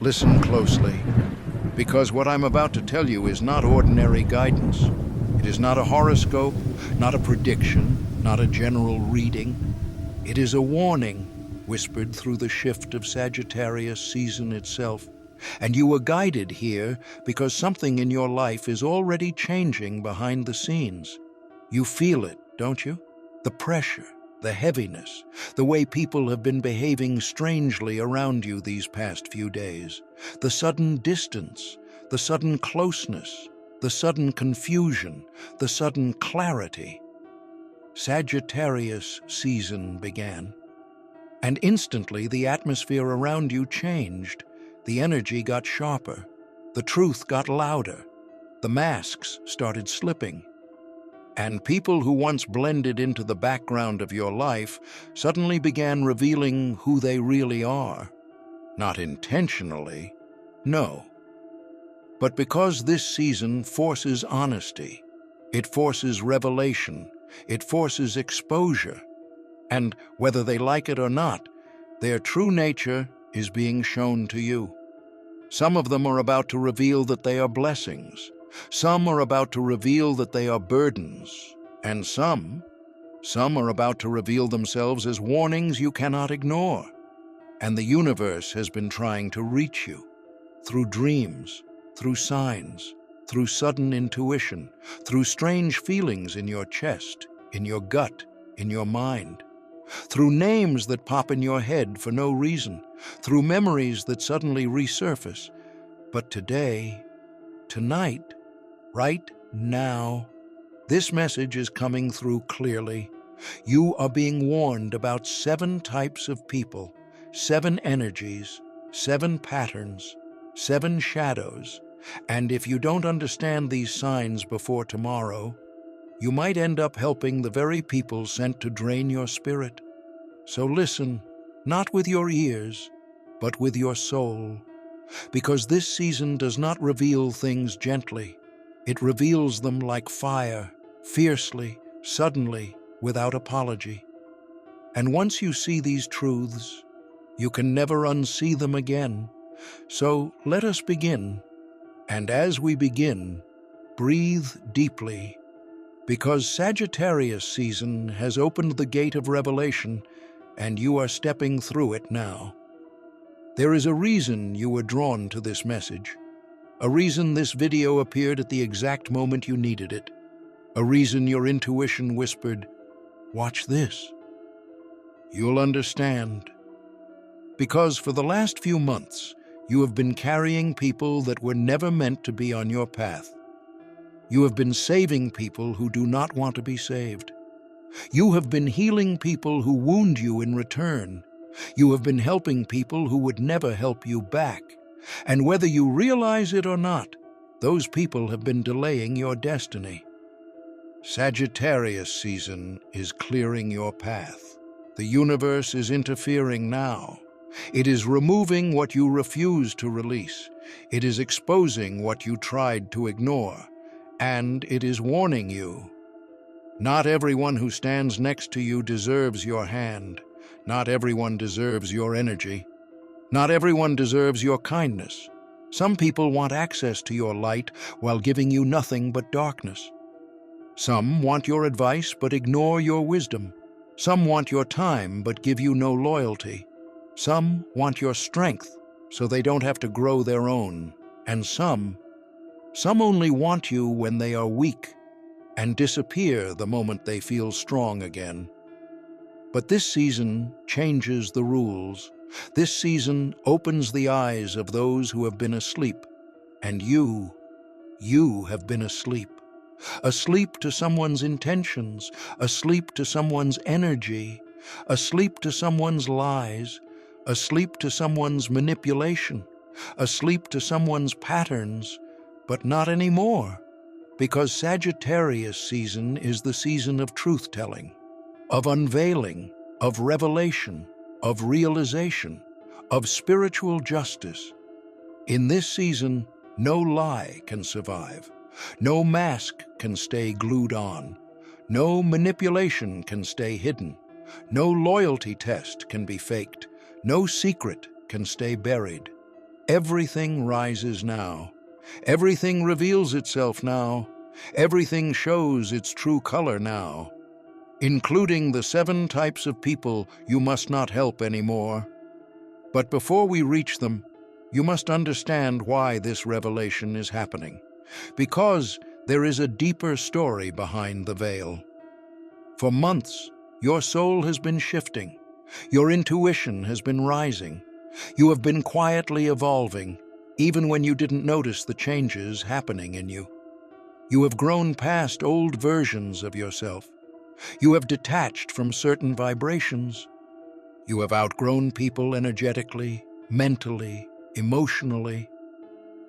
Listen closely, because what I'm about to tell you is not ordinary guidance. It is not a horoscope, not a prediction, not a general reading. It is a warning whispered through the shift of Sagittarius season itself. And you were guided here because something in your life is already changing behind the scenes. You feel it, don't you? The pressure, the heaviness, the way people have been behaving strangely around you these past few days, the sudden distance, the sudden closeness, the sudden confusion, the sudden clarity. Sagittarius season began, and instantly the atmosphere around you changed. The energy got sharper, the truth got louder, the masks started slipping. And people who once blended into the background of your life suddenly began revealing who they really are. Not intentionally, no. But because this season forces honesty, it forces revelation, it forces exposure. And whether they like it or not, their true nature is being shown to you. Some of them are about to reveal that they are blessings. Some are about to reveal that they are burdens, and some are about to reveal themselves as warnings you cannot ignore. And the universe has been trying to reach you through dreams, through signs, through sudden intuition, through strange feelings in your chest, in your gut, in your mind, through names that pop in your head for no reason, through memories that suddenly resurface. But today, tonight, right now, this message is coming through clearly. You are being warned about 7 types of people, 7 energies, 7 patterns, 7 shadows, and if you don't understand these signs before tomorrow, you might end up helping the very people sent to drain your spirit. So listen, not with your ears, but with your soul, because this season does not reveal things gently. It reveals them like fire, fiercely, suddenly, without apology. And once you see these truths, you can never unsee them again. So let us begin. And as we begin, breathe deeply, because Sagittarius season has opened the gate of revelation, and you are stepping through it now. There is a reason you were drawn to this message. A reason this video appeared at the exact moment you needed it. A reason your intuition whispered, "Watch this." You'll understand. Because for the last few months, you have been carrying people that were never meant to be on your path. You have been saving people who do not want to be saved. You have been healing people who wound you in return. You have been helping people who would never help you back. And whether you realize it or not, those people have been delaying your destiny. Sagittarius season is clearing your path. The universe is interfering now. It is removing what you refuse to release. It is exposing what you tried to ignore. And it is warning you. Not everyone who stands next to you deserves your hand. Not everyone deserves your energy. Not everyone deserves your kindness. Some people want access to your light while giving you nothing but darkness. Some want your advice but ignore your wisdom. Some want your time but give you no loyalty. Some want your strength so they don't have to grow their own. And some only want you when they are weak and disappear the moment they feel strong again. But this season changes the rules. This season opens the eyes of those who have been asleep. And you have been asleep. Asleep to someone's intentions, asleep to someone's energy, asleep to someone's lies, asleep to someone's manipulation, asleep to someone's patterns, but not anymore, because Sagittarius season is the season of truth-telling, of unveiling, of revelation, of realization, of spiritual justice. In this season, no lie can survive. No mask can stay glued on. No manipulation can stay hidden. No loyalty test can be faked. No secret can stay buried. Everything rises now. Everything reveals itself now. Everything shows its true color now, including the 7 types of people you must not help anymore. But before we reach them, you must understand why this revelation is happening, because there is a deeper story behind the veil. For months, your soul has been shifting. Your intuition has been rising. You have been quietly evolving, even when you didn't notice the changes happening in you. You have grown past old versions of yourself. You have detached from certain vibrations. You have outgrown people energetically, mentally, emotionally.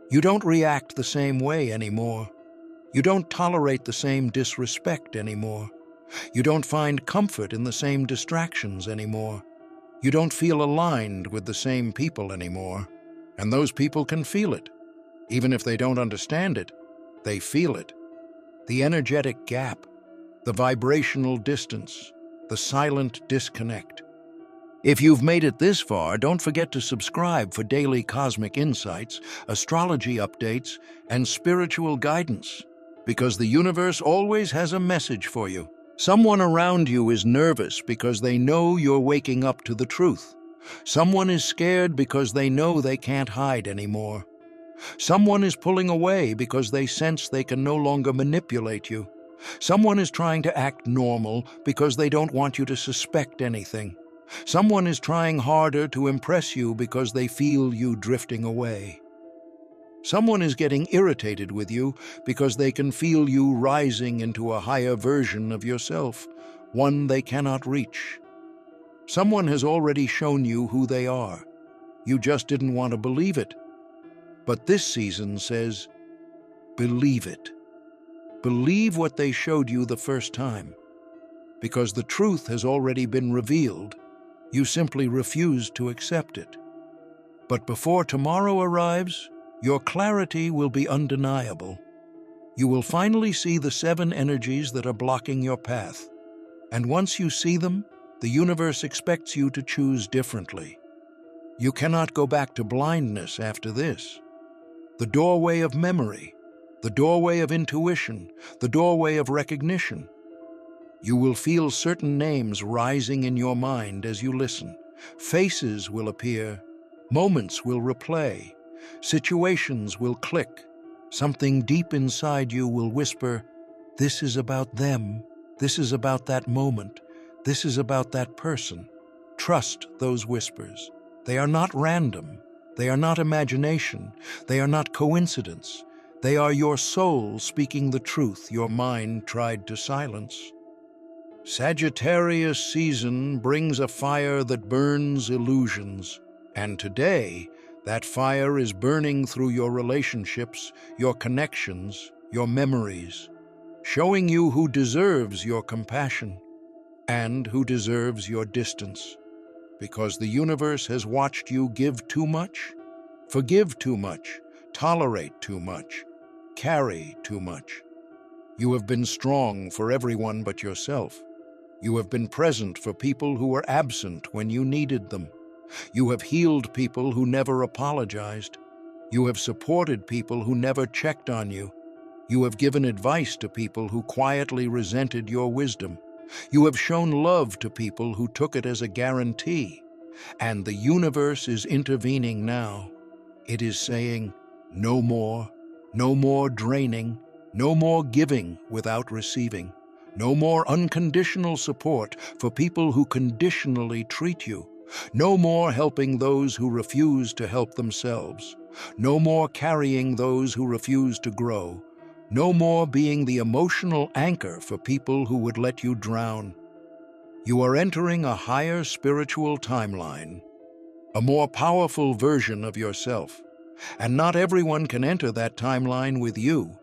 You don't react the same way anymore. You don't tolerate the same disrespect anymore. You don't find comfort in the same distractions anymore. You don't feel aligned with the same people anymore. And those people can feel it. Even if they don't understand it, they feel it. The energetic gap, the vibrational distance, the silent disconnect. If you've made it this far, don't forget to subscribe for daily cosmic insights, astrology updates, and spiritual guidance, because the universe always has a message for you. Someone around you is nervous because they know you're waking up to the truth. Someone is scared because they know they can't hide anymore. Someone is pulling away because they sense they can no longer manipulate you. Someone is trying to act normal because they don't want you to suspect anything. Someone is trying harder to impress you because they feel you drifting away. Someone is getting irritated with you because they can feel you rising into a higher version of yourself, one they cannot reach. Someone has already shown you who they are. You just didn't want to believe it. But this season says, believe it. Believe what they showed you the first time. Because the truth has already been revealed, you simply refuse to accept it. But before tomorrow arrives, your clarity will be undeniable. You will finally see the 7 energies that are blocking your path. And once you see them, the universe expects you to choose differently. You cannot go back to blindness after this. The doorway of memory, the doorway of intuition, the doorway of recognition. You will feel certain names rising in your mind as you listen. Faces will appear, moments will replay, situations will click. Something deep inside you will whisper, this is about them, this is about that moment, this is about that person. Trust those whispers. They are not random. They are not imagination. They are not coincidence. They are your soul speaking the truth your mind tried to silence. Sagittarius season brings a fire that burns illusions. And today, that fire is burning through your relationships, your connections, your memories, showing you who deserves your compassion and who deserves your distance. Because the universe has watched you give too much, forgive too much, tolerate too much, carry too much. You have been strong for everyone but yourself. You have been present for people who were absent when you needed them. You have healed people who never apologized. You have supported people who never checked on you. You have given advice to people who quietly resented your wisdom. You have shown love to people who took it as a guarantee. And the universe is intervening now. It is saying, no more draining, no more giving without receiving, no more unconditional support for people who conditionally treat you, no more helping those who refuse to help themselves, no more carrying those who refuse to grow, no more being the emotional anchor for people who would let you drown. You are entering a higher spiritual timeline, a more powerful version of yourself, and not everyone can enter that timeline with you.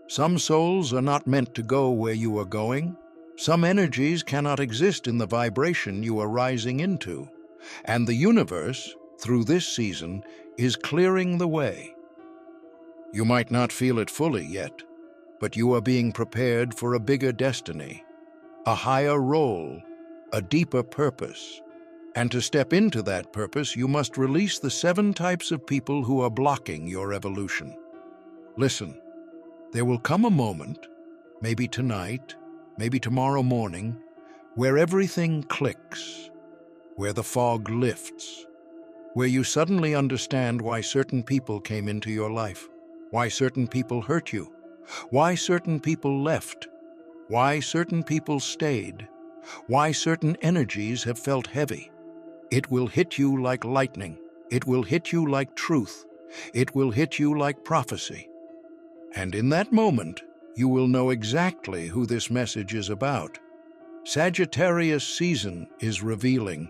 Some souls are not meant to go where you are going. Some energies cannot exist in the vibration you are rising into. And the universe, through this season, is clearing the way. You might not feel it fully yet, but you are being prepared for a bigger destiny, a higher role, a deeper purpose. And to step into that purpose, you must release the 7 types of people who are blocking your evolution. Listen, there will come a moment, maybe tonight, maybe tomorrow morning, where everything clicks, where the fog lifts, where you suddenly understand why certain people came into your life, why certain people hurt you, why certain people left, why certain people stayed, why certain energies have felt heavy. It will hit you like lightning. It will hit you like truth. It will hit you like prophecy. And in that moment, you will know exactly who this message is about. Sagittarius season is revealing.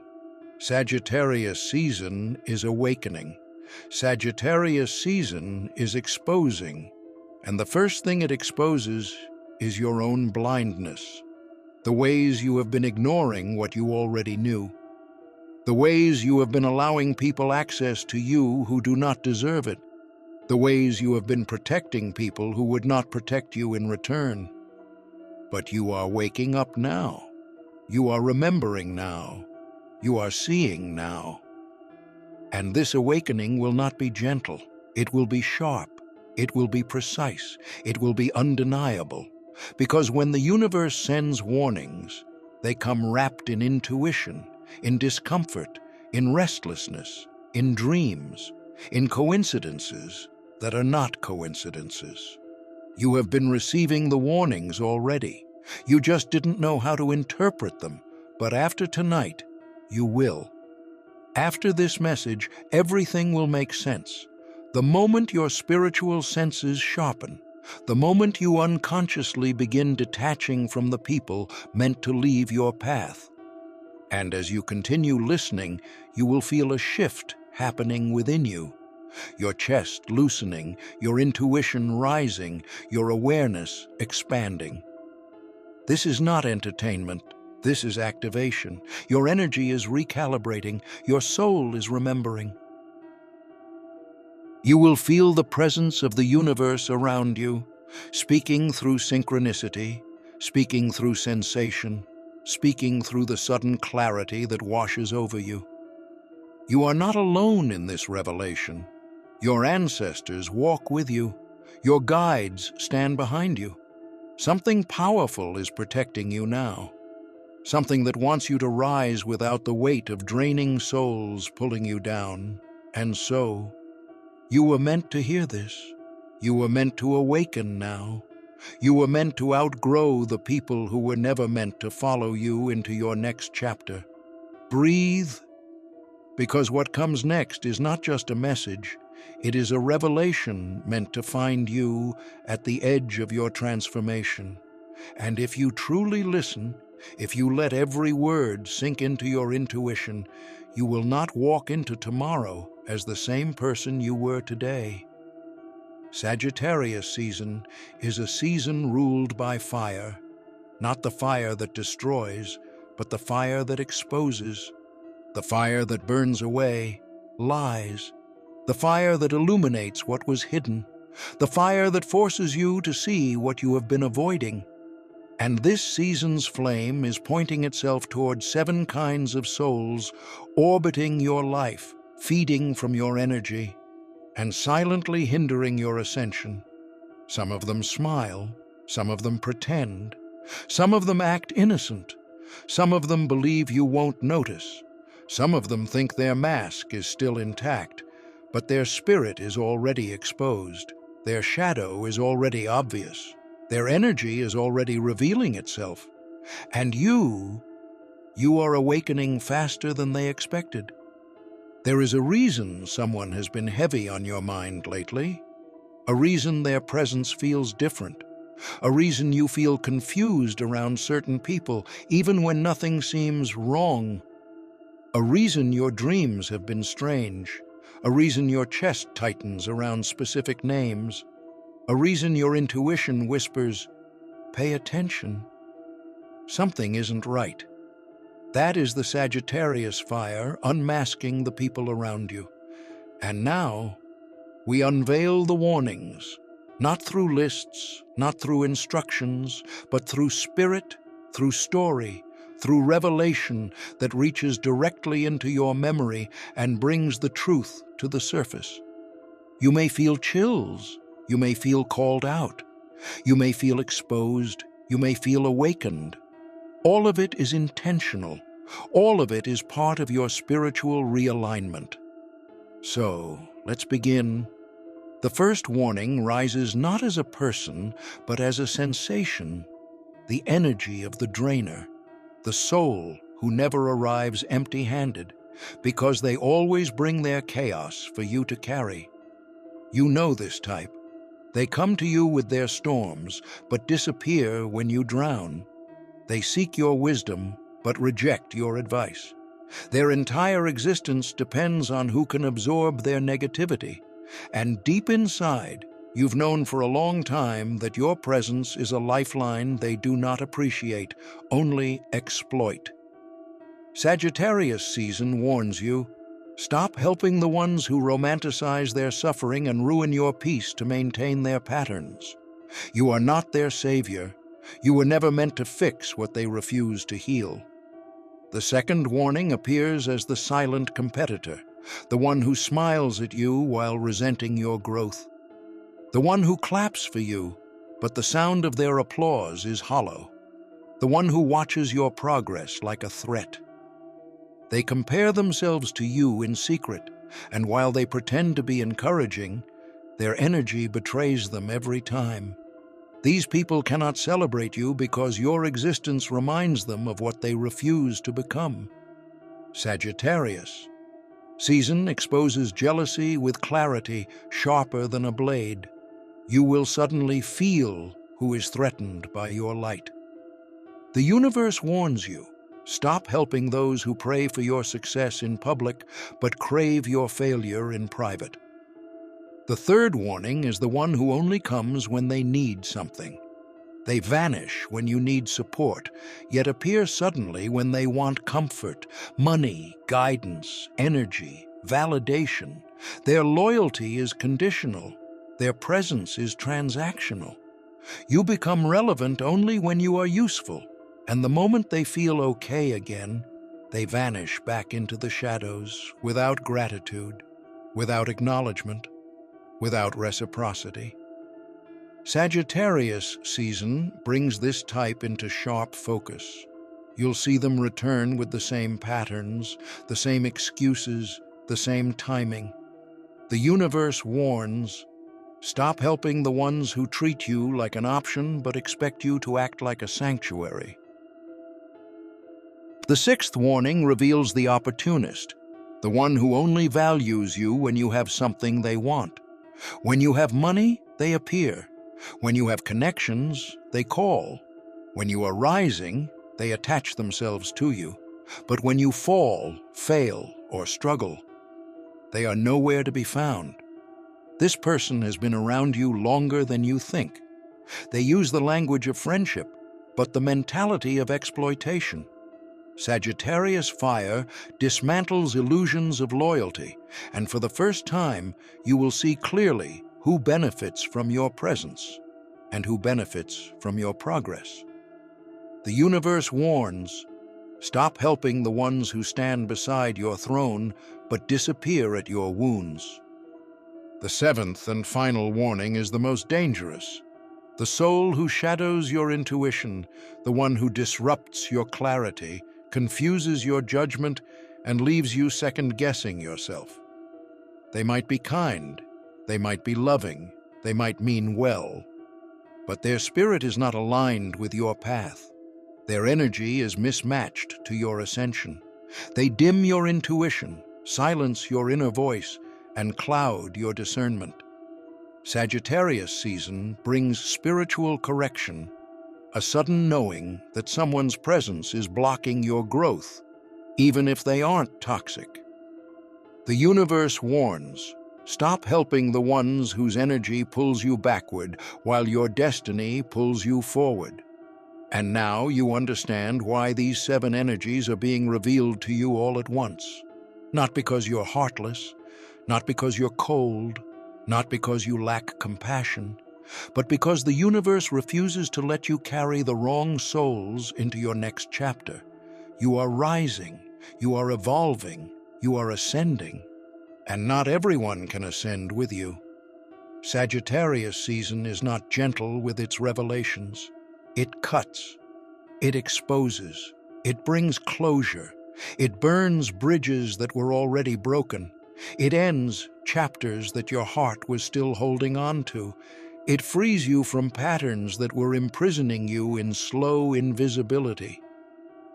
Sagittarius season is awakening. Sagittarius season is exposing. And the first thing it exposes is your own blindness. The ways you have been ignoring what you already knew. The ways you have been allowing people access to you who do not deserve it. The ways you have been protecting people who would not protect you in return. But you are waking up now. You are remembering now. You are seeing now. And this awakening will not be gentle. It will be sharp. It will be precise. It will be undeniable. Because when the universe sends warnings, they come wrapped in intuition, in discomfort, in restlessness, in dreams, in coincidences that are not coincidences. You have been receiving the warnings already. You just didn't know how to interpret them, but after tonight, you will. After this message, everything will make sense. The moment your spiritual senses sharpen, the moment you unconsciously begin detaching from the people meant to leave your path. And as you continue listening, you will feel a shift happening within you. Your chest loosening, your intuition rising, your awareness expanding. This is not entertainment. This is activation. Your energy is recalibrating. Your soul is remembering. You will feel the presence of the universe around you, speaking through synchronicity, speaking through sensation, speaking through the sudden clarity that washes over you. You are not alone in this revelation. Your ancestors walk with you. Your guides stand behind you. Something powerful is protecting you now. Something that wants you to rise without the weight of draining souls pulling you down. And so, you were meant to hear this. You were meant to awaken now. You were meant to outgrow the people who were never meant to follow you into your next chapter. Breathe, because what comes next is not just a message, it is a revelation meant to find you at the edge of your transformation. And if you truly listen, if you let every word sink into your intuition, you will not walk into tomorrow as the same person you were today. Sagittarius season is a season ruled by fire, not the fire that destroys, but the fire that exposes, the fire that burns away lies, the fire that illuminates what was hidden, the fire that forces you to see what you have been avoiding. And this season's flame is pointing itself toward 7 kinds of souls orbiting your life, feeding from your energy, and silently hindering your ascension. Some of them smile, some of them pretend, some of them act innocent, some of them believe you won't notice, some of them think their mask is still intact, but their spirit is already exposed, their shadow is already obvious. Their energy is already revealing itself, and you are awakening faster than they expected. There is a reason someone has been heavy on your mind lately, a reason their presence feels different, a reason you feel confused around certain people even when nothing seems wrong, a reason your dreams have been strange, a reason your chest tightens around specific names, a reason your intuition whispers, "Pay attention." Something isn't right. That is the Sagittarius fire unmasking the people around you. And now, we unveil the warnings, not through lists, not through instructions, but through spirit, through story, through revelation that reaches directly into your memory and brings the truth to the surface. You may feel chills. You may feel called out. You may feel exposed. You may feel awakened. All of it is intentional. All of it is part of your spiritual realignment. So, let's begin. The first warning rises not as a person, but as a sensation, the energy of the drainer, the soul who never arrives empty-handed, because they always bring their chaos for you to carry. You know this type. They come to you with their storms, but disappear when you drown. They seek your wisdom, but reject your advice. Their entire existence depends on who can absorb their negativity. And deep inside, you've known for a long time that your presence is a lifeline they do not appreciate, only exploit. Sagittarius season warns you, stop helping the ones who romanticize their suffering and ruin your peace to maintain their patterns. You are not their savior. You were never meant to fix what they refuse to heal. The second warning appears as the silent competitor, the one who smiles at you while resenting your growth. The one who claps for you, but the sound of their applause is hollow. The one who watches your progress like a threat. They compare themselves to you in secret, and while they pretend to be encouraging, their energy betrays them every time. These people cannot celebrate you because your existence reminds them of what they refuse to become. Sagittarius season exposes jealousy with clarity sharper than a blade. You will suddenly feel who is threatened by your light. The universe warns you, stop helping those who pray for your success in public but crave your failure in private. The third warning is the one who only comes when they need something. They vanish when you need support, yet appear suddenly when they want comfort, money, guidance, energy, validation. Their loyalty is conditional. Their presence is transactional. You become relevant only when you are useful, and the moment they feel okay again, they vanish back into the shadows without gratitude, without acknowledgement, without reciprocity. Sagittarius season brings this type into sharp focus. You'll see them return with the same patterns, the same excuses, the same timing. The universe warns, stop helping the ones who treat you like an option but expect you to act like a sanctuary. The sixth warning reveals the opportunist, the one who only values you when you have something they want. When you have money, they appear. When you have connections, they call. When you are rising, they attach themselves to you. But when you fall, fail, or struggle, they are nowhere to be found. This person has been around you longer than you think. They use the language of friendship, but the mentality of exploitation. Sagittarius fire dismantles illusions of loyalty, and for the first time, you will see clearly who benefits from your presence and who benefits from your progress. The universe warns, stop helping the ones who stand beside your throne but disappear at your wounds. The seventh and final warning is the most dangerous. The soul who shadows your intuition, the one who disrupts your clarity, confuses your judgment, and leaves you second-guessing yourself. They might be kind, they might be loving, they might mean well, but their spirit is not aligned with your path. Their energy is mismatched to your ascension. They dim your intuition, silence your inner voice, and cloud your discernment. Sagittarius season brings spiritual correction, a sudden knowing that someone's presence is blocking your growth, even if they aren't toxic. The universe warns, stop helping the ones whose energy pulls you backward while your destiny pulls you forward. And now you understand why these 7 energies are being revealed to you all at once. Not because you're heartless, not because you're cold, not because you lack compassion, but because the universe refuses to let you carry the wrong souls into your next chapter. You are rising, you are evolving, you are ascending. And not everyone can ascend with you. Sagittarius season is not gentle with its revelations. It cuts, it exposes, it brings closure, it burns bridges that were already broken, it ends chapters that your heart was still holding on to. It frees you from patterns that were imprisoning you in slow invisibility.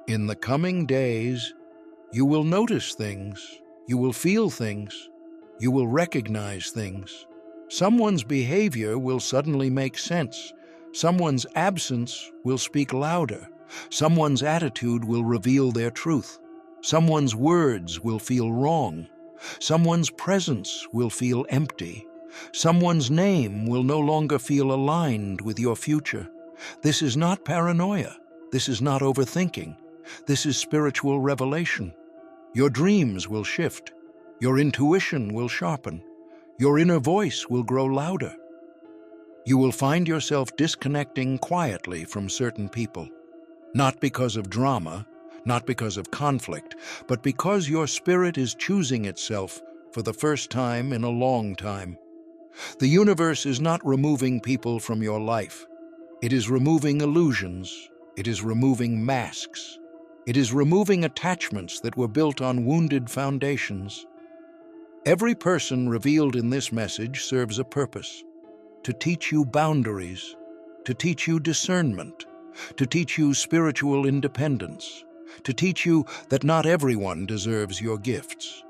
In the coming days, you will notice things, you will feel things, you will recognize things. Someone's behavior will suddenly make sense. Someone's absence will speak louder. Someone's attitude will reveal their truth. Someone's words will feel wrong. Someone's presence will feel empty. Someone's name will no longer feel aligned with your future. This is not paranoia. This is not overthinking. This is spiritual revelation. Your dreams will shift. Your intuition will sharpen. Your inner voice will grow louder. You will find yourself disconnecting quietly from certain people, not because of drama, not because of conflict, but because your spirit is choosing itself for the first time in a long time. The universe is not removing people from your life. It is removing illusions. It is removing masks. It is removing attachments that were built on wounded foundations. Every person revealed in this message serves a purpose: to teach you boundaries, to teach you discernment, to teach you spiritual independence, to teach you that not everyone deserves your gifts.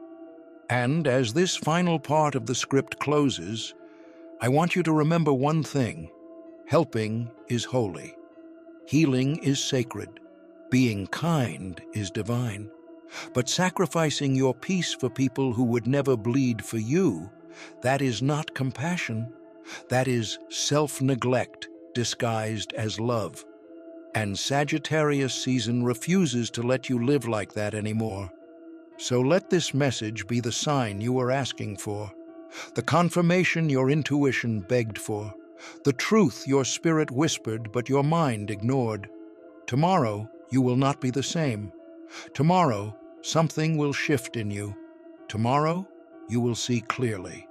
And as this final part of the script closes, I want you to remember one thing: helping is holy, healing is sacred, being kind is divine. But sacrificing your peace for people who would never bleed for you, that is not compassion. That is self-neglect disguised as love. And Sagittarius season refuses to let you live like that anymore. So let this message be the sign you were asking for, the confirmation your intuition begged for, the truth your spirit whispered but your mind ignored. Tomorrow, you will not be the same. Tomorrow, something will shift in you. Tomorrow, you will see clearly.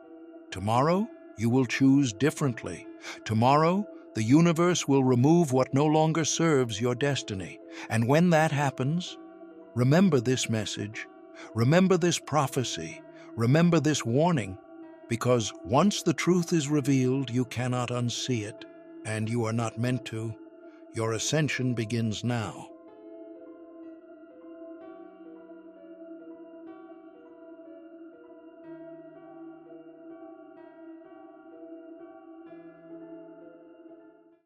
Tomorrow, you will choose differently. Tomorrow, the universe will remove what no longer serves your destiny. And when that happens, remember this message, remember this prophecy, remember this warning, because once the truth is revealed, you cannot unsee it, and you are not meant to. Your ascension begins now.